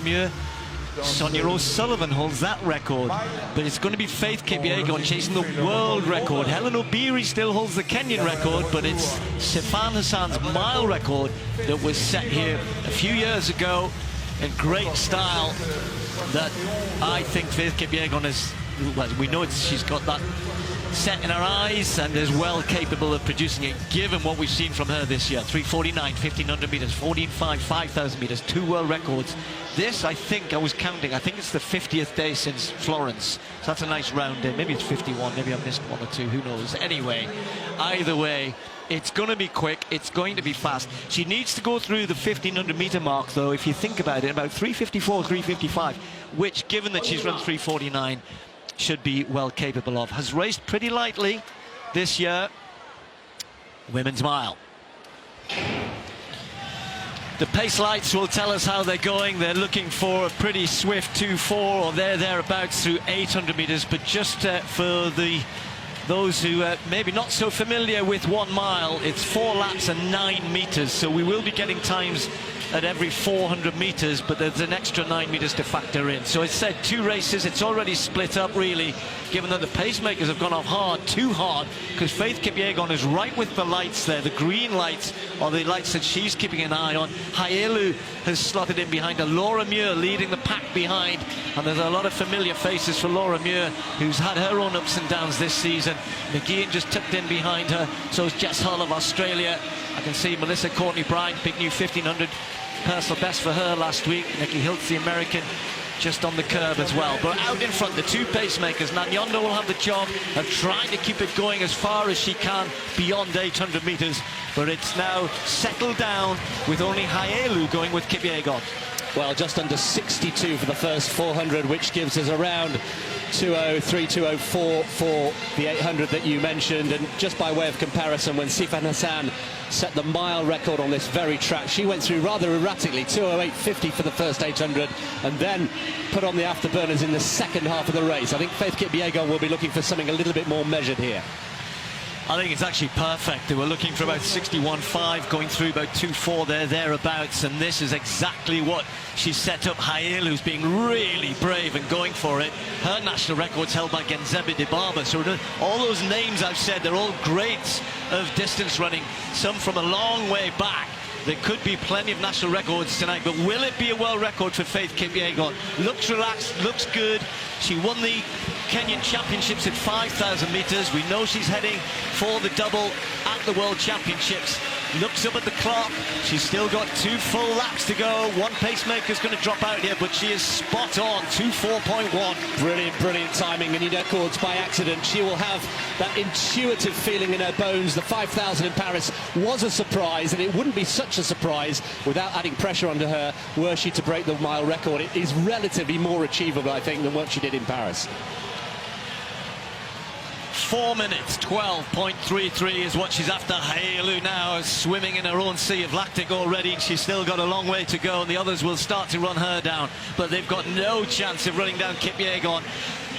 Muir. Sonia O'Sullivan holds that record, but it's going to be Faith Kipyegon chasing the world record. Helen Obiri still holds the Kenyan record, but it's Sifan Hassan's mile record that was set here a few years ago in great style, that I think Faith Kipyegon is, well, we know she's got that set in her eyes and is well capable of producing it, given what we've seen from her this year. 3:49, 1500 meters, 14:5, 5000 meters, 2 world records. This, I think, I was counting, I think it's the 50th day since Florence. So that's a nice round day. Maybe it's 51, maybe I've missed 1 or 2, who knows. Anyway, either way, it's going to be quick, it's going to be fast. She needs to go through the 1500 meter mark, though, if you think about it, about 3:54, 3:55, which, given that she's run 3:49, should be well capable of. Has raced pretty lightly this year. Women's mile. The pace lights will tell us how they're going. They're looking for a pretty swift 2:4 or thereabouts through 800 meters, but just for those who maybe not so familiar with 1 mile, it's 4 laps and 9 meters, so we will be getting times at every 400 meters, but there's an extra 9 meters to factor in. So it's said 2 races, it's already split up really, given that the pacemakers have gone off hard, too hard, because Faith Kipyegon is right with the lights there. The green lights are the lights that she's keeping an eye on. Haelu has slotted in behind her. Laura Muir leading the pack behind, and there's a lot of familiar faces for Laura Muir, who's had her own ups and downs this season. McGeehan just tucked in behind her, so is Jess Hull of Australia. I can see Melissa Courtney Bryant, big new 1500 personal best for her last week. Nikki Hiltz, the American, just on the curb as well. But out in front, the 2 pacemakers. Nanyondo will have the job of trying to keep it going as far as she can beyond 800 meters, but it's now settled down with only Haelu going with Kipyegon. Well, just under 62 for the first 400, which gives us around 2:03, 2:04 for the 800 that you mentioned. And just by way of comparison, when Sifan Hassan set the mile record on this very track, she went through rather erratically, 2:08.50 for the first 800, and then put on the afterburners in the second half of the race. I think Faith Kipyegon will be looking for something a little bit more measured here. I think it's actually perfect. They were looking for about 61.5, going through about 2:4 thereabouts, and this is exactly what she set up. Haelu's being really brave and going for it. Her national record's held by Genzebe Dibaba, so all those names I've said, they're all greats of distance running, some from a long way back. There could be plenty of national records tonight, but will it be a world record for Faith Kipyegon? Looks relaxed, looks good. She won the Kenyan Championships at 5,000 meters. We know she's heading for the double at the World Championships. Looks up at the clock. She's still got 2 full laps to go. 1 pacemaker's going to drop out here, but she is spot on, 2:4.1. Brilliant, brilliant timing, and you don't call it by accident. She will have that intuitive feeling in her bones. The 5,000 in Paris was a surprise, and it wouldn't be such a surprise without adding pressure onto her were she to break the mile record. It is relatively more achievable, I think, than what she did in Paris. 4 minutes, 12.33 is what she's after. Haelu now is swimming in her own sea of lactic already. She's still got a long way to go, and the others will start to run her down, but they've got no chance of running down Kipyegon.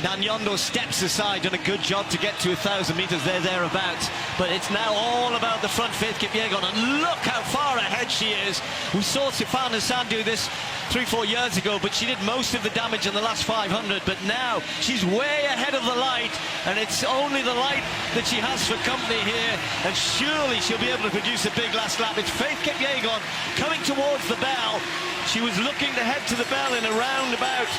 Nanyondo steps aside, done a good job to get to 1,000 meters thereabouts, but it's now all about the front, Faith Kipyegon, and look how far ahead she is. We saw Sifan Hassan do this 3-4 years ago, but she did most of the damage in the last 500, but now she's way ahead of the light, and it's only the light that she has for company here, and surely she'll be able to produce a big last lap. It's Faith Kipyegon coming towards the bell. She was looking to head to the bell in a roundabout.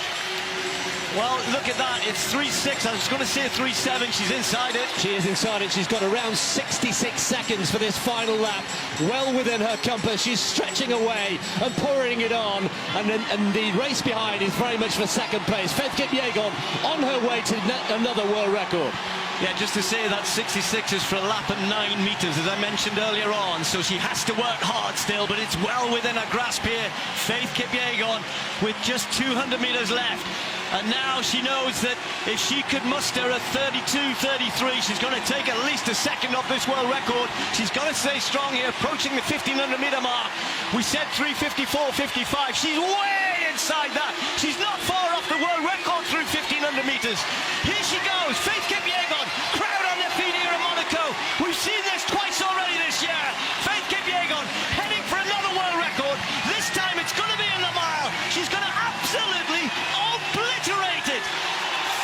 Well, look at that, it's 3.6, I was going to say 3.7, she's inside it. She is inside it, she's got around 66 seconds for this final lap, well within her compass. She's stretching away and pouring it on, and the race behind is very much for second place. Faith Kipyegon on her way to another world record. Yeah, just to say that 66 is for a lap at 9 meters, as I mentioned earlier on, so she has to work hard still, but it's well within her grasp here. Faith Kipyegon with just 200 meters left. And now she knows that if she could muster a 32-33, she's going to take at least a second off this world record. She's got to stay strong here, approaching the 1,500 meter mark. We said 3:54.55. She's way inside that. She's not far off the world record through 1,500 meters. Here she goes, Faith Kipyegon. Crowd on their feet here in Monaco. We've seen this twice already this year. Faith Kipyegon heading for another world record. This time it's going to be in the mile. She's going to absolutely obliterated.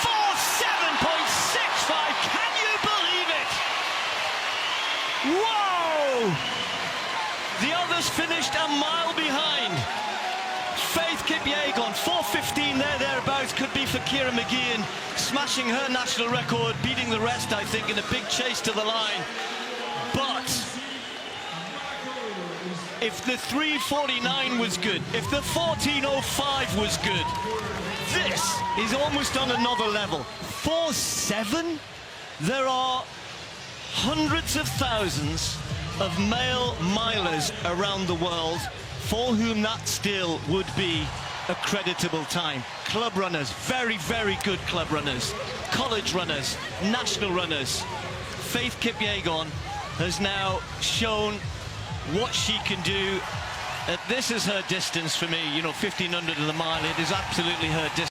4:7.65. Can you believe it? Whoa! The others finished a mile behind. Faith Kipyegon, 4:15 thereabouts, could be for Kira McGeehan, smashing her national record, beating the rest, I think, in a big chase to the line. But if the 3:49 was good, if the 14:05 was good, this is almost on another level. 4:7? There are hundreds of thousands of male milers around the world for whom that still would be a creditable time. Club runners, very, very good club runners, college runners, national runners. Faith Kipyegon has now shown what she can do. This is her distance for me, you know, 1500 of the mile. It is absolutely her distance.